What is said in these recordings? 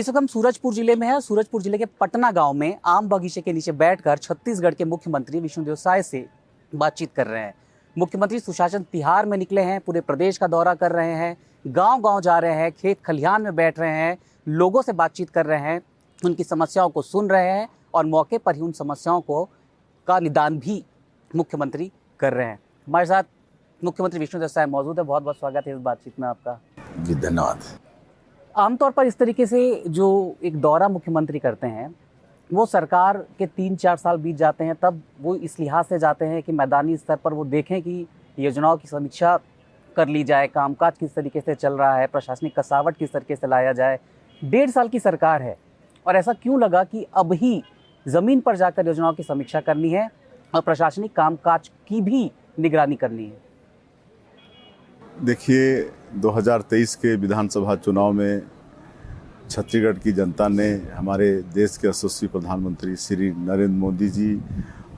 इस वक्त हम सूरजपुर जिले में है। सूरजपुर जिले के पटना गांव में आम बगीचे के नीचे बैठकर छत्तीसगढ़ के मुख्यमंत्री विष्णुदेव साय से बातचीत कर रहे हैं। मुख्यमंत्री सुशासन तिहार में निकले हैं, पूरे प्रदेश का दौरा कर रहे हैं, गांव-गांव जा रहे हैं, खेत खलिहान में बैठ रहे हैं, लोगों से बातचीत कर रहे हैं, उनकी समस्याओं को सुन रहे हैं और मौके पर ही उन समस्याओं का निदान भी मुख्यमंत्री कर रहे हैं। हमारे साथ मुख्यमंत्री विष्णुदेव साय मौजूद है। बहुत बहुत स्वागत है इस बातचीत में आपका। जी धन्यवाद। आमतौर पर इस तरीके से जो एक दौरा मुख्यमंत्री करते हैं वो सरकार के 3-4 साल बीत जाते हैं, तब वो इस लिहाज से जाते हैं कि मैदानी स्तर पर वो देखें कि योजनाओं की समीक्षा कर ली जाए, कामकाज किस तरीके से चल रहा है, प्रशासनिक कसावट किस तरीके से लाया जाए। 1.5 साल की सरकार है और ऐसा क्यों लगा कि अब ही ज़मीन पर जाकर योजनाओं की समीक्षा करनी है और प्रशासनिक कामकाज की भी निगरानी करनी है? देखिए, 2023 के विधानसभा चुनाव में छत्तीसगढ़ की जनता ने हमारे देश के यशस्वी प्रधानमंत्री श्री नरेंद्र मोदी जी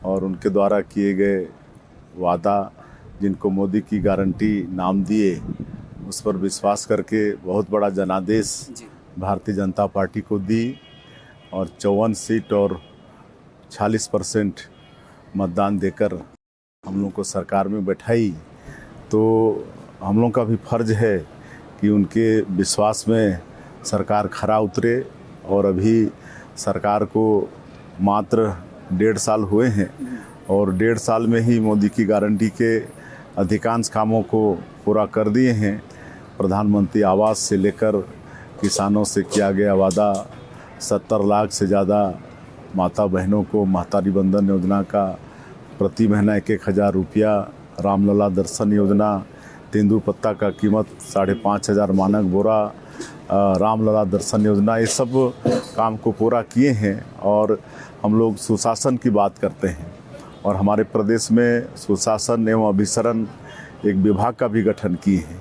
और उनके द्वारा किए गए वादा, जिनको मोदी की गारंटी नाम दिए, उस पर विश्वास करके बहुत बड़ा जनादेश भारतीय जनता पार्टी को दी और 54 सीट और 46% मतदान देकर हम लोग को सरकार में बैठाई। तो हम लोग का भी फर्ज है कि उनके विश्वास में सरकार खरा उतरे और अभी सरकार को मात्र 1.5 साल हुए हैं और 1.5 साल में ही मोदी की गारंटी के अधिकांश कामों को पूरा कर दिए हैं। प्रधानमंत्री आवास से लेकर किसानों से किया गया वादा, 70 लाख से ज़्यादा माता बहनों को महतारी बंधन योजना का प्रति महीना 1,000 रुपया, रामलला दर्शन योजना, तेंदुपत्ता का कीमत 5,500 मानक बोरा, रामलला दर्शन योजना, ये सब काम को पूरा किए हैं। और हम लोग सुशासन की बात करते हैं और हमारे प्रदेश में सुशासन एवं अभिसरण एक विभाग का भी गठन किए हैं।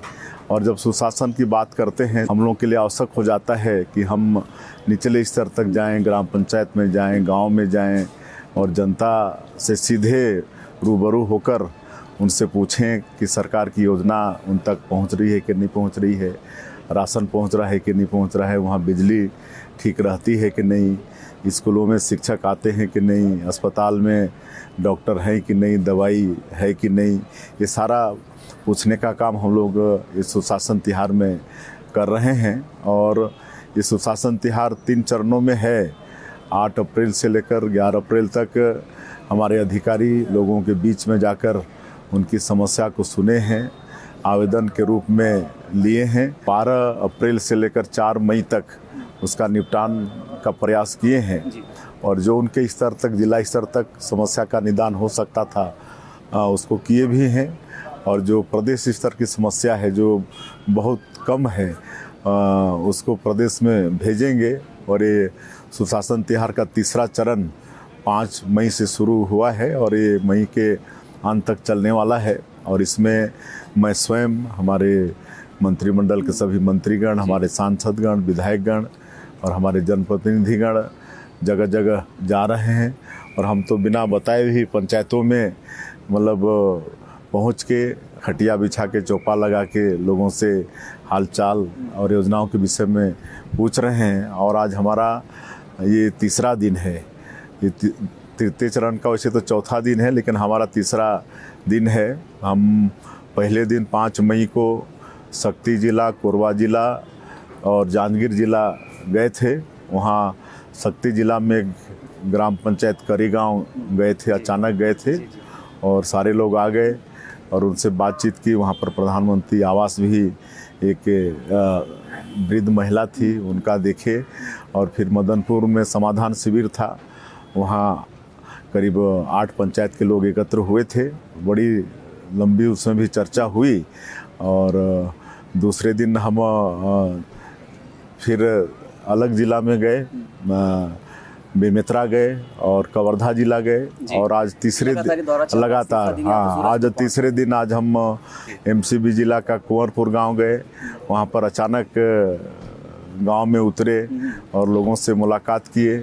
और जब सुशासन की बात करते हैं, हम लोग के लिए आवश्यक हो जाता है कि हम निचले स्तर तक जाएं, ग्राम पंचायत में जाएं, गांव में जाएं और जनता से सीधे रूबरू होकर उनसे पूछें कि सरकार की योजना उन तक पहुंच रही है कि नहीं पहुंच रही है, राशन पहुंच रहा है कि नहीं पहुंच रहा है, वहाँ बिजली ठीक रहती है कि नहीं, स्कूलों में शिक्षक आते हैं कि नहीं, अस्पताल में डॉक्टर हैं कि नहीं, दवाई है कि नहीं, ये सारा पूछने का काम हम लोग इस सुशासन तिहार में कर रहे हैं। और ये सुशासन तिहार 3 चरणों में है। 8 अप्रैल से लेकर 11 अप्रैल तक हमारे अधिकारी लोगों के बीच में जाकर उनकी समस्या को सुने हैं, आवेदन के रूप में लिए हैं। 12 अप्रैल से लेकर 4 मई तक उसका निपटान का प्रयास किए हैं और जो उनके स्तर तक, जिला स्तर तक समस्या का निदान हो सकता था उसको किए भी हैं। और जो प्रदेश स्तर की समस्या है जो बहुत कम है उसको प्रदेश में भेजेंगे। और ये सुशासन तिहार का तीसरा चरण 5 मई से शुरू हुआ है और ये मई के अंत तक चलने वाला है। और इसमें मैं स्वयं, हमारे मंत्रिमंडल के सभी मंत्रीगण, हमारे सांसदगण, विधायकगण और हमारे जनप्रतिनिधिगण जगह जगह जा रहे हैं। और हम तो बिना बताए भी पंचायतों में मतलब पहुंच के खटिया बिछा के, चौपा लगा के लोगों से हालचाल और योजनाओं के विषय में पूछ रहे हैं। और आज हमारा ये तीसरा दिन है। ये तृतीय चरण का वैसे तो चौथा दिन है, लेकिन हमारा तीसरा दिन है। हम पहले दिन 5 मई को शक्ति जिला, कोरबा जिला और जांजगीर जिला गए थे। वहाँ शक्ति जिला में ग्राम पंचायत करीगांव गए थे, अचानक गए थे और सारे लोग आ गए और उनसे बातचीत की। वहाँ पर प्रधानमंत्री आवास भी एक वृद्ध महिला थी, उनका देखे। और फिर मदनपुर में समाधान शिविर था, वहाँ करीब 8 पंचायत के लोग एकत्र हुए थे। बड़ी लंबी उसमें भी चर्चा हुई। और दूसरे दिन हम फिर अलग ज़िला में गए, बेमेतरा गए और कवर्धा जिला गए। और आज तीसरे लगातार आज तीसरे दिन आज हम एमसीबी जिला का कुंवरपुर गांव गए। वहां पर अचानक गांव में उतरे और लोगों से मुलाकात किए।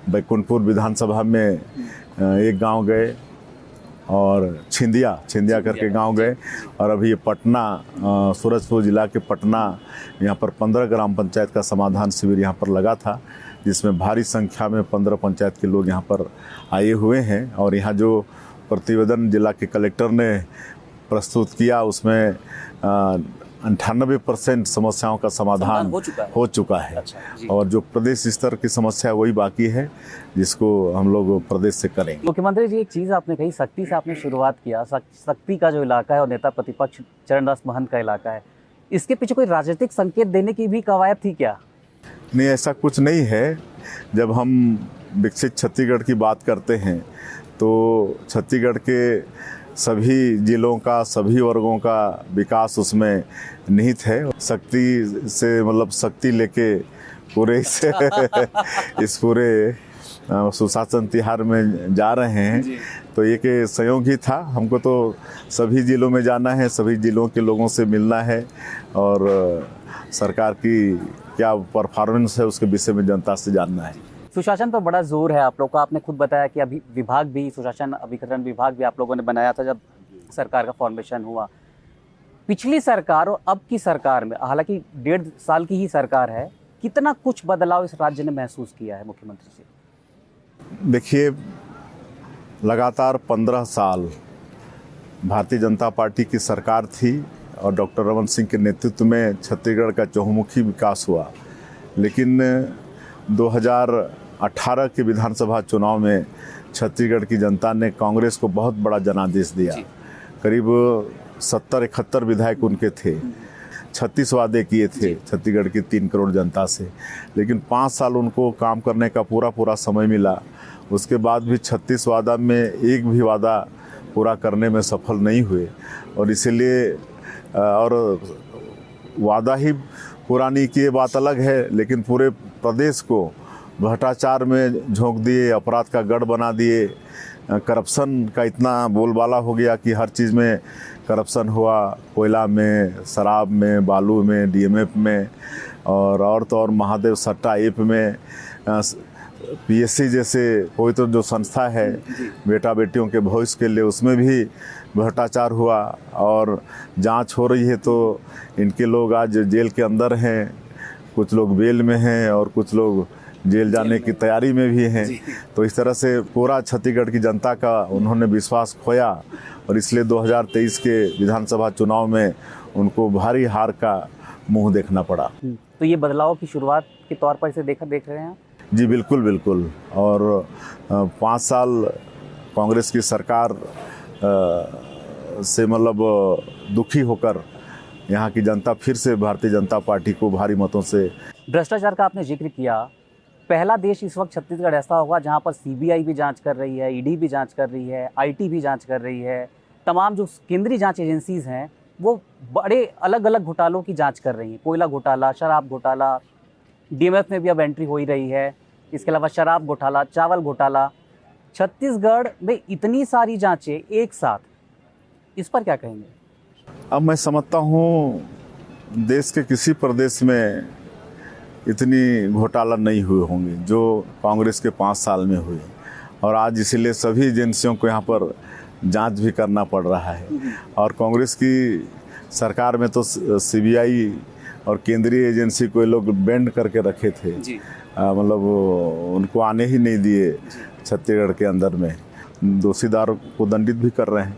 बैकुंठपुर विधानसभा में एक गांव गए और छिंदिया करके गांव गए। और अभी ये पटना सूरजपुर जिला के पटना यहाँ पर 15 ग्राम पंचायत का समाधान शिविर यहाँ पर लगा था, जिसमें भारी संख्या में 15 पंचायत के लोग यहाँ पर आए हुए हैं। और यहाँ जो प्रतिवेदन जिला के कलेक्टर ने प्रस्तुत किया उसमें 98% समस्याओं का समाधान हो चुका है। अच्छा, और जो प्रदेश स्तर की समस्या है वही बाकी है, जिसको हम लोग प्रदेश से करेंगे। मुख्यमंत्री जी, एक चीज़ आपने कही, शक्ति से आपने शुरुआत किया। शक्ति का जो इलाका है और नेता प्रतिपक्ष चरणदास महंत का इलाका है, इसके पीछे कोई राजनीतिक संकेत देने की भी कवायद थी क्या? नहीं, ऐसा कुछ नहीं है। जब हम विकसित छत्तीसगढ़ की बात करते हैं तो छत्तीसगढ़ के सभी जिलों का, सभी वर्गों का विकास उसमें निहित है। शक्ति से मतलब शक्ति लेके पूरे इस पूरे सुशासन तिहार में जा रहे हैं, तो ये कि संयोग ही था। हमको तो सभी जिलों में जाना है, सभी जिलों के लोगों से मिलना है और सरकार की क्या परफॉर्मेंस है उसके विषय में जनता से जानना है। सुशासन पर बड़ा जोर है आप लोग का। आपने खुद बताया कि अभी विभाग भी, सुशासन अभिकरण विभाग भी आप लोगों ने बनाया था जब सरकार का फॉर्मेशन हुआ। पिछली सरकार और अब की सरकार में, हालांकि 1.5 साल की ही सरकार है, कितना कुछ बदलाव इस राज्य ने महसूस किया है मुख्यमंत्री से? देखिए, लगातार 15 साल भारतीय जनता पार्टी की सरकार थी और डॉक्टर रमन सिंह के नेतृत्व में छत्तीसगढ़ का चहुमुखी विकास हुआ। लेकिन 2018 के विधानसभा चुनाव में छत्तीसगढ़ की जनता ने कांग्रेस को बहुत बड़ा जनादेश दिया। करीब 70-71 विधायक उनके थे, 36 वादे किए थे छत्तीसगढ़ की 3 करोड़ जनता से। लेकिन 5 साल उनको काम करने का पूरा समय मिला। उसके बाद भी 36 वादा में एक भी वादा पूरा करने में सफल नहीं हुए। और इसीलिए और वादा ही पूरा नहीं किए बात अलग है, लेकिन पूरे प्रदेश को भ्रष्टाचार में झोंक दिए, अपराध का गढ़ बना दिए। करप्शन का इतना बोलबाला हो गया कि हर चीज़ में करप्शन हुआ, कोयला में, शराब में, बालू में, डीएमएफ में और तो और महादेव सट्टा ऐप में, पीएससी जैसे कोई तो जो संस्था है बेटा बेटियों के भविष्य के लिए, उसमें भी भ्रष्टाचार हुआ और जांच हो रही है। तो इनके लोग आज जेल के अंदर हैं, कुछ लोग बेल में हैं और कुछ लोग जेल जाने की तैयारी में भी हैं। तो इस तरह से पूरा छत्तीसगढ़ की जनता का उन्होंने विश्वास खोया और इसलिए 2023 के विधानसभा चुनाव में उनको भारी हार का मुंह देखना पड़ा। तो ये बदलाव की शुरुआत के तौर पर इसे देख रहे हैं? जी बिल्कुल। और 5 साल कांग्रेस की सरकार से मतलब दुखी होकर यहाँ की जनता फिर से भारतीय जनता पार्टी को भारी मतों से। भ्रष्टाचार का आपने जिक्र किया। पहला देश इस वक्त छत्तीसगढ़ ऐसा होगा जहाँ पर सीबीआई भी जांच कर रही है, ईडी भी जांच कर रही है, आईटी भी जांच कर रही है। तमाम जो केंद्रीय जांच एजेंसीज हैं वो बड़े अलग अलग घोटालों की जांच कर रही हैं। कोयला घोटाला, शराब घोटाला, डीएमएफ में भी अब एंट्री हो ही रही है। इसके अलावा शराब घोटाला, चावल घोटाला। छत्तीसगढ़ में इतनी सारी जांचें एक साथ, इस पर क्या कहेंगे? अब मैं समझता हूँ देश के किसी प्रदेश में इतनी घोटाला नहीं हुए होंगे जो कांग्रेस के 5 साल में हुए। और आज इसलिए सभी एजेंसियों को यहाँ पर जांच भी करना पड़ रहा है। और कांग्रेस की सरकार में तो सीबीआई और केंद्रीय एजेंसी को ये लोग बैंड करके रखे थे, मतलब उनको आने ही नहीं दिए छत्तीसगढ़ के अंदर में। दोषीदार को दंडित भी कर रहे हैं।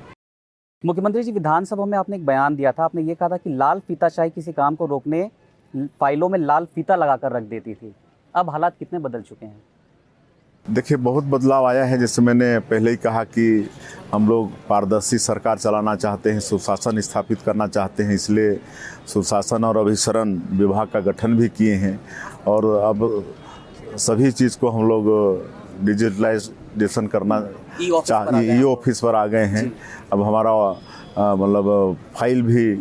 मुख्यमंत्री जी, विधानसभा में आपने एक बयान दिया था। आपने ये कहा था कि लाल फीताशाही किसी काम को रोकने फाइलों में लाल फीता लगाकर रख देती थी। अब हालात कितने बदल चुके हैं? देखिए, बहुत बदलाव आया है। जैसे मैंने पहले ही कहा कि हम लोग पारदर्शी सरकार चलाना चाहते हैं, सुशासन स्थापित करना चाहते हैं, इसलिए सुशासन और अभिसरण विभाग का गठन भी किए हैं। और अब सभी चीज़ को हम लोग डिजिटलाइजेशन करना ई ऑफिस पर आ गए हैं। अब हमारा मतलब फाइल भी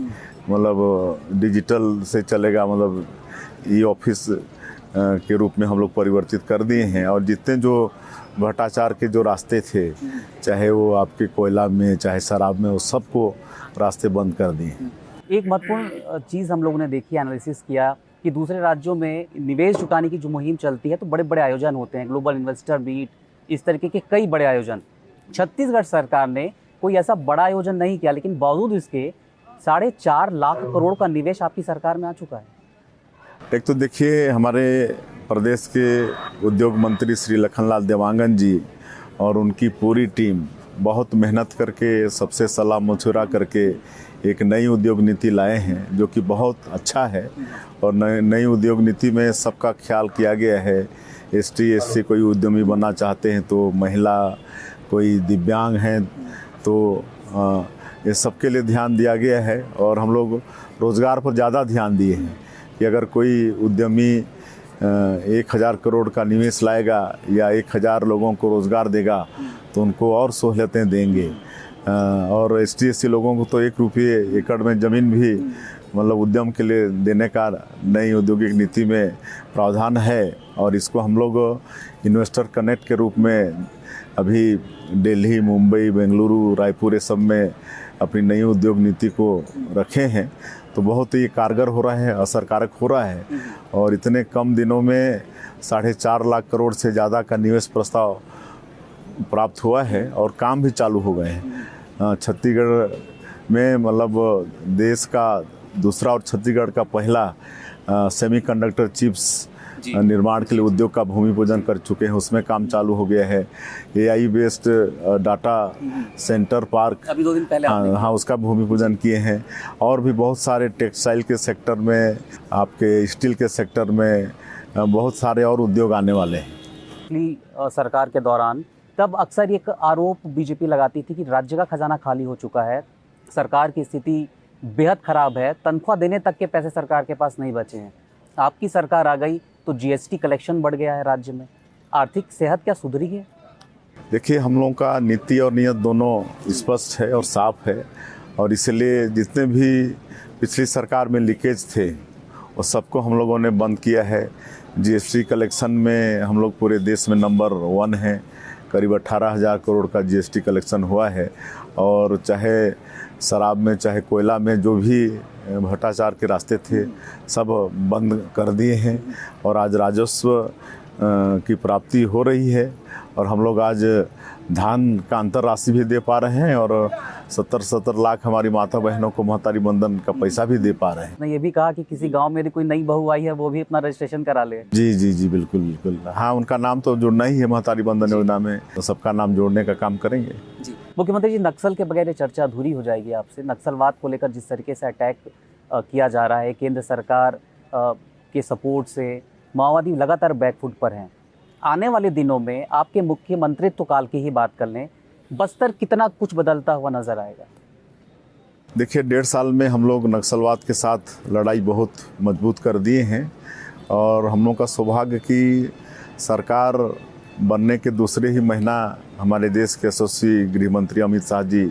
मतलब डिजिटल से चलेगा, मतलब ई ऑफिस के रूप में हम लोग परिवर्तित कर दिए हैं। और जितने जो भ्रष्टाचार के जो रास्ते थे, चाहे वो आपके कोयला में, चाहे शराब में, वो सबको रास्ते बंद कर दिए हैं। एक महत्वपूर्ण चीज़ हम लोगों ने देखी, एनालिसिस किया कि दूसरे राज्यों में निवेश जुटाने की जो मुहिम चलती है तो बड़े बड़े आयोजन होते हैं, ग्लोबल इन्वेस्टर मीट, इस तरीके के कई बड़े आयोजन। छत्तीसगढ़ सरकार ने कोई ऐसा बड़ा आयोजन नहीं किया, लेकिन बावजूद इसके 4.5 लाख करोड़ का निवेश आपकी सरकार में आ चुका है। एक तो देखिए, हमारे प्रदेश के उद्योग मंत्री श्री लखनलाल देवांगन जी और उनकी पूरी टीम बहुत मेहनत करके, सबसे सलाह मशुरा करके एक नई उद्योग नीति लाए हैं, जो कि बहुत अच्छा है। और नई उद्योग नीति में सबका ख्याल किया गया है। एसटी एससी कोई उद्यमी बनना चाहते हैं तो महिला, कोई दिव्यांग हैं तो ये सबके लिए ध्यान दिया गया है। और हम लोग रोज़गार पर ज़्यादा ध्यान दिए हैं कि अगर कोई उद्यमी 1000 करोड़ का निवेश लाएगा या 1000 लोगों को रोज़गार देगा तो उनको और सहूलियतें देंगे। और ST/SC लोगों को तो 1 रुपये एकड़ में ज़मीन भी मतलब उद्यम के लिए देने का नई औद्योगिक नीति में प्रावधान है। और इसको हम लोग इन्वेस्टर कनेक्ट के रूप में अभी दिल्ली, मुंबई, बेंगलुरु, रायपुर ये सब में अपनी नई उद्योग नीति को रखे हैं। तो बहुत ही कारगर हो रहा है, असरकारक हो रहा है। और इतने कम दिनों में 4.5 लाख करोड़ से ज़्यादा का निवेश प्रस्ताव प्राप्त हुआ है और काम भी चालू हो गए हैं। छत्तीसगढ़ में मतलब देश का दूसरा और छत्तीसगढ़ का पहला सेमीकंडक्टर चिप्स निर्माण के लिए उद्योग का भूमि पूजन कर चुके हैं, उसमें काम चालू हो गया है। AI based data centre park अभी 2 दिन पहले हाँ उसका भूमि पूजन किए हैं। और भी बहुत सारे टेक्सटाइल के सेक्टर में, आपके स्टील के सेक्टर में बहुत सारे और उद्योग आने वाले हैं। पिछली सरकार के दौरान तब अक्सर एक आरोप बीजेपी लगाती थी कि राज्य का खजाना खाली हो चुका है, सरकार की स्थिति बेहद खराब है, तनख्वाह देने तक के पैसे सरकार के पास नहीं बचे हैं। आपकी सरकार आ गई तो GST कलेक्शन बढ़ गया है राज्य में, आर्थिक सेहत क्या सुधरी है? देखिए, हम लोगों का नीति और नियत दोनों स्पष्ट है और साफ है। और इसलिए जितने भी पिछली सरकार में लीकेज थे वो सबको हम लोगों ने बंद किया है। GST कलेक्शन में हम लोग पूरे देश में नंबर 1 हैं। करीब 18,000 करोड़ का GST कलेक्शन हुआ है। और चाहे शराब में, चाहे कोयला में, जो भी भ्रष्टाचार के रास्ते थे सब बंद कर दिए हैं। और आज राजस्व की प्राप्ति हो रही है। और हम लोग आज धान का अंतर राशि भी दे पा रहे हैं और 70 लाख हमारी माता बहनों को महतारी बंधन का पैसा भी दे पा रहे हैं। मैं ये भी कहा कि किसी गांव में यदि कोई नई बहू आई है वो भी अपना रजिस्ट्रेशन करा ले। जी बिल्कुल बिल्कुल। हाँ, उनका नाम तो जुड़ना ही है महतारी बंधन योजना में, तो सबका नाम जोड़ने का काम करेंगे। जी मुख्यमंत्री जी, नक्सल के बगैर चर्चा अधूरी हो जाएगी आपसे। नक्सलवाद को लेकर जिस तरीके से अटैक किया जा रहा है, केंद्र सरकार के सपोर्ट से माओवादी लगातार बैकफुट पर हैं। आने वाले दिनों में आपके मुख्यमंत्रित्व काल की ही बात कर लें, बस्तर कितना कुछ बदलता हुआ नजर आएगा? देखिए, 1.5 साल में हम लोग नक्सलवाद के साथ लड़ाई बहुत मजबूत कर दिए हैं। और हम लोग का सौभाग्य कि सरकार बनने के दूसरे ही महीना हमारे देश के यशस्वी गृह मंत्री अमित शाह जी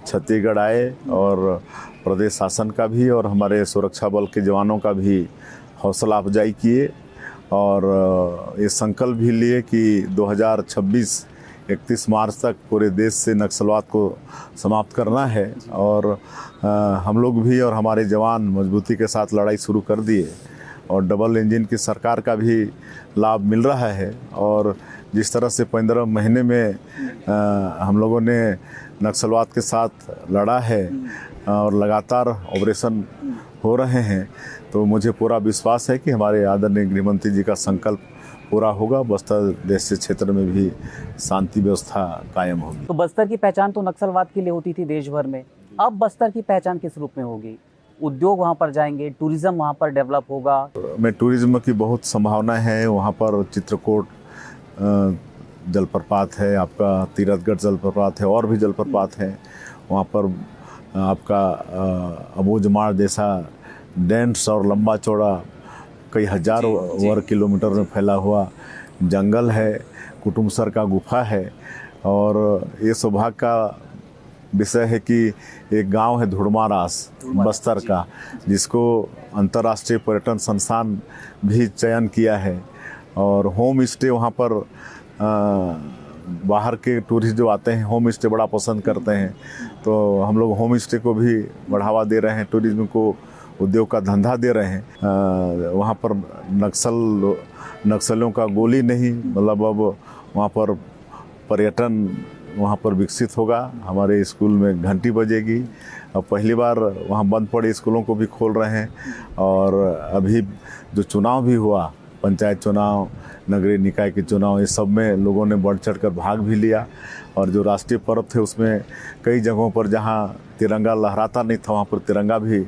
छत्तीसगढ़ आए और प्रदेश शासन का भी और हमारे सुरक्षा बल के जवानों का भी हौसला अफजाई किए। और ये संकल्प भी लिए कि 2026 31 मार्च तक पूरे देश से नक्सलवाद को समाप्त करना है। और हम लोग भी और हमारे जवान मजबूती के साथ लड़ाई शुरू कर दिए। और डबल इंजन की सरकार का भी लाभ मिल रहा है। और जिस तरह से 15 महीने में हम लोगों ने नक्सलवाद के साथ लड़ा है और लगातार ऑपरेशन हो रहे हैं, तो मुझे पूरा विश्वास है कि हमारे आदरणीय गृहमंत्री जी का संकल्प पूरा होगा। बस्तर जैसे क्षेत्र में भी शांति व्यवस्था कायम होगी। तो बस्तर की पहचान तो नक्सलवाद के लिए होती थी देश भर में, अब बस्तर की पहचान किस रूप में होगी? उद्योग वहाँ पर जाएंगे, टूरिज्म वहाँ पर डेवलप होगा? में टूरिज्म की बहुत संभावना है। वहाँ पर चित्रकूट जलप्रपात है, आपका तीरथगढ़ जलप्रपात है, और भी जलप्रपात है। वहाँ पर आपका अबूझमाड़ जैसा डेंस और लंबा चौड़ा कई हजार वर्ग किलोमीटर में फैला हुआ जंगल है। कुटुमसर का गुफा है। और ये सौभाग्य का विषय है कि एक गांव है धुड़मारास बस्तर का, जिसको अंतर्राष्ट्रीय पर्यटन संस्थान भी चयन किया है। और होम स्टे वहाँ पर बाहर के टूरिस्ट जो आते हैं होम स्टे बड़ा पसंद करते हैं। तो हम लोग होम स्टे को भी बढ़ावा दे रहे हैं, टूरिज्म को उद्योग का धंधा दे रहे हैं। वहाँ पर नक्सलियों का गोली नहीं, मतलब अब वहाँ पर पर्यटन वहाँ पर विकसित होगा। हमारे स्कूल में घंटी बजेगी। अब पहली बार वहाँ बंद पड़े स्कूलों को भी खोल रहे हैं। और अभी जो चुनाव भी हुआ, पंचायत चुनाव, नगरीय निकाय के चुनाव, इस सब में लोगों ने बढ़ चढ़ कर भाग भी लिया। और जो राष्ट्रीय पर्व थे उसमें कई जगहों पर जहाँ तिरंगा लहराता नहीं था वहाँ पर तिरंगा भी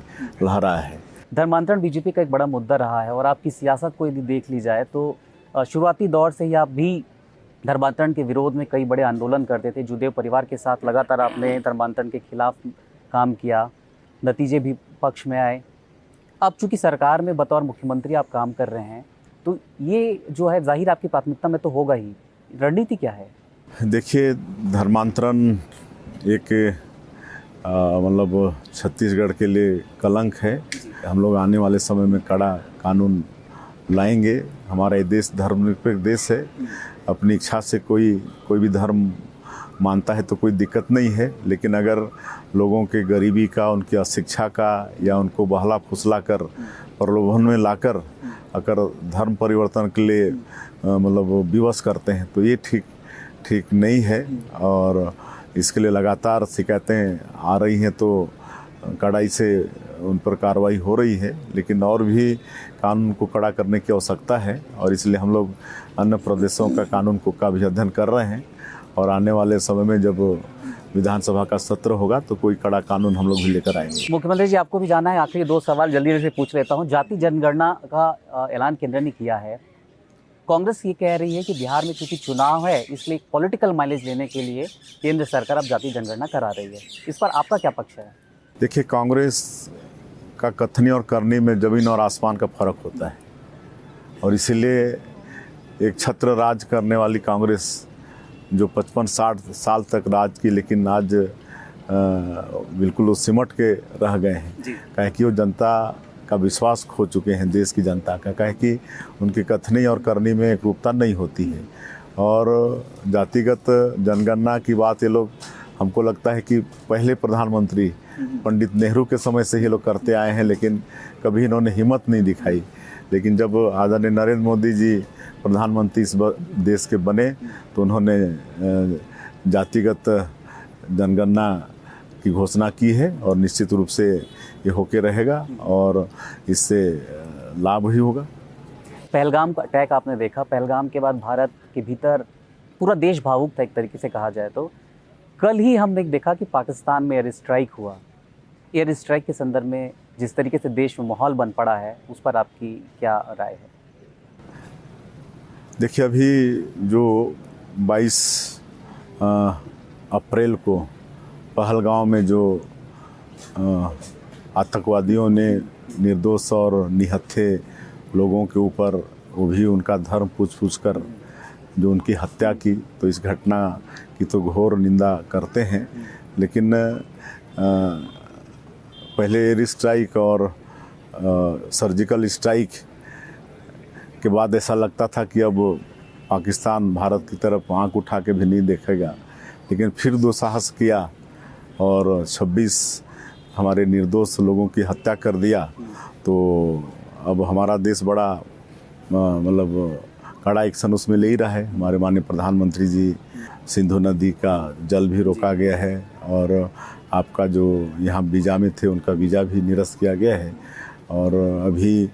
लहराया है। धर्मांतरण बीजेपी का एक बड़ा मुद्दा रहा है और आपकी सियासत को यदि देख ली जाए तो शुरुआती दौर से ही आप भी धर्मांतरण के विरोध में कई बड़े आंदोलन करते थे। जुदेव परिवार के साथ लगातार आपने धर्मांतरण के खिलाफ काम किया, नतीजे भी पक्ष में आए। अब चूंकि सरकार में बतौर मुख्यमंत्री आप काम कर रहे हैं तो ये जो है जाहिर आपकी प्राथमिकता में तो होगा ही, रणनीति क्या है? देखिए, धर्मांतरण एक मतलब छत्तीसगढ़ के लिए कलंक है। हम लोग आने वाले समय में कड़ा कानून लाएंगे। हमारा ये देश धर्मनिरपेक्ष देश है। अपनी इच्छा से कोई भी धर्म मानता है तो कोई दिक्कत नहीं है, लेकिन अगर लोगों के गरीबी का, उनकी अशिक्षा का या उनको बहला फुसला कर प्रलोभन में लाकर अगर धर्म परिवर्तन के लिए मतलब विवश करते हैं तो ये ठीक नहीं है। और इसके लिए लगातार शिकायतें आ रही हैं तो कड़ाई से उन पर कार्रवाई हो रही है, लेकिन और भी कानून को कड़ा करने की आवश्यकता है। और इसलिए हम लोग अन्य प्रदेशों का कानून का भी अध्ययन कर रहे हैं। और आने वाले समय में जब विधानसभा का सत्र होगा तो कोई कड़ा कानून हम लोग भी लेकर आएंगे। मुख्यमंत्री जी, आपको भी जाना है, आखिरी 2 सवाल जल्दी से पूछ लेता हूँ। जाति जनगणना का ऐलान केंद्र ने किया है। कांग्रेस ये कह रही है कि बिहार में चूंकि चुनाव है इसलिए पॉलिटिकल माइलेज लेने के लिए केंद्र सरकार अब जाति जनगणना करा रही है। इस पर आपका क्या पक्ष है? देखिए, कांग्रेस का कथनी और करनी में ज़मीन और आसमान का फर्क होता है। और इसीलिए एक छत्र राज करने वाली कांग्रेस जो 55-60 साल तक राज की, लेकिन आज बिल्कुल वो सिमट के रह गए हैं। कहे कि वो जनता का विश्वास खो चुके हैं, देश की जनता का। कहे कि उनकी कथनी और करनी में एकरूपता नहीं होती है। और जातिगत जनगणना की बात ये लोग, हमको लगता है कि पहले प्रधानमंत्री पंडित नेहरू के समय से ये लोग करते आए हैं, लेकिन कभी इन्होंने हिम्मत नहीं दिखाई। लेकिन जब आदरणीय नरेंद्र मोदी जी प्रधानमंत्री इस देश के बने तो उन्होंने जातिगत जनगणना की घोषणा की है और निश्चित रूप से ये होके रहेगा और इससे लाभ ही होगा। पहलगाम का अटैक आपने देखा, पहलगाम के बाद भारत के भीतर पूरा देश भावुक था एक तरीके से कहा जाए तो। कल ही हमने देखा कि पाकिस्तान में एयर स्ट्राइक हुआ। एयर स्ट्राइक के संदर्भ में जिस तरीके से देश में माहौल बन पड़ा है उस पर आपकी क्या राय है? देखिए, अभी जो 22 अप्रैल को पहलगाम में जो आतंकवादियों ने निर्दोष और निहत्थे लोगों के ऊपर, वो भी उनका धर्म पूछ कर जो उनकी हत्या की, तो इस घटना की तो घोर निंदा करते हैं। लेकिन पहले एयर स्ट्राइक और सर्जिकल स्ट्राइक के बाद ऐसा लगता था कि अब पाकिस्तान भारत की तरफ आंख उठा के भी नहीं देखेगा, लेकिन फिर दुस्साहस किया और 26 हमारे निर्दोष लोगों की हत्या कर दिया। तो अब हमारा देश बड़ा मतलब कड़ा एक्शन उसमें ले ही रहा है। हमारे माननीय प्रधानमंत्री जी, सिंधु नदी का जल भी रोका गया है और आपका जो यहाँ वीज़ा में थे उनका वीज़ा भी निरस्त किया गया है। और अभी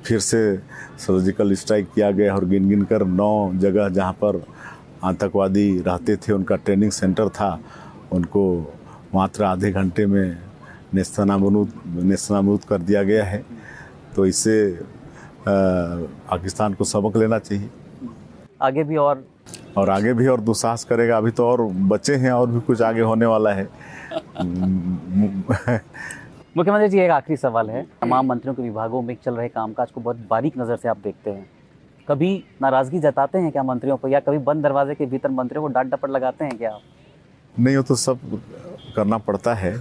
फिर से सर्जिकल स्ट्राइक किया गया और गिन कर 9 जगह जहाँ पर आतंकवादी रहते थे, उनका ट्रेनिंग सेंटर था, उनको मात्र आधे घंटे में नेस्तनाबूद कर दिया गया है। तो इससे पाकिस्तान को सबक लेना चाहिए। आगे भी और दुस्साहस करेगा। अभी तो और बचे हैं और भी कुछ आगे होने वाला है। मुख्यमंत्री जी, एक आखिरी सवाल है। तमाम मंत्रियों के विभागों में चल रहे कामकाज को बहुत बारीक नज़र से आप देखते हैं, कभी नाराज़गी जताते हैं क्या मंत्रियों पर, या कभी बंद दरवाजे के भीतर मंत्रियों को डांट डपट लगाते हैं क्या? नहीं, वो तो सब करना पड़ता है।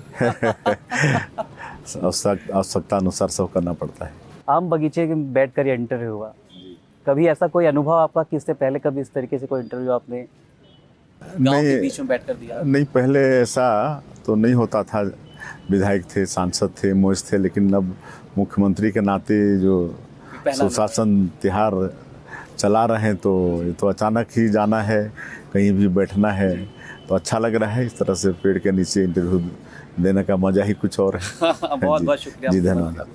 आवश्यकता अनुसार सब करना पड़ता है। आम बगीचे में बैठ कर ये इंटरव्यू हुआ, कभी ऐसा कोई अनुभव आपका कि इससे पहले कभी इस तरीके से कोई इंटरव्यू आपने गाँव के बीच में बैठ कर दिया? नहीं, पहले ऐसा तो नहीं होता था। विधायक थे, सांसद थे, मोइस थे, लेकिन अब मुख्यमंत्री के नाते जो सुशासन तिहार चला रहे हैं, तो ये तो अचानक ही जाना है, कहीं भी बैठना है, तो अच्छा लग रहा है। इस तरह से पेड़ के नीचे इंटरव्यू देने का मजा ही कुछ और है। बहुत बहुत शुक्रिया। जी धन्यवाद।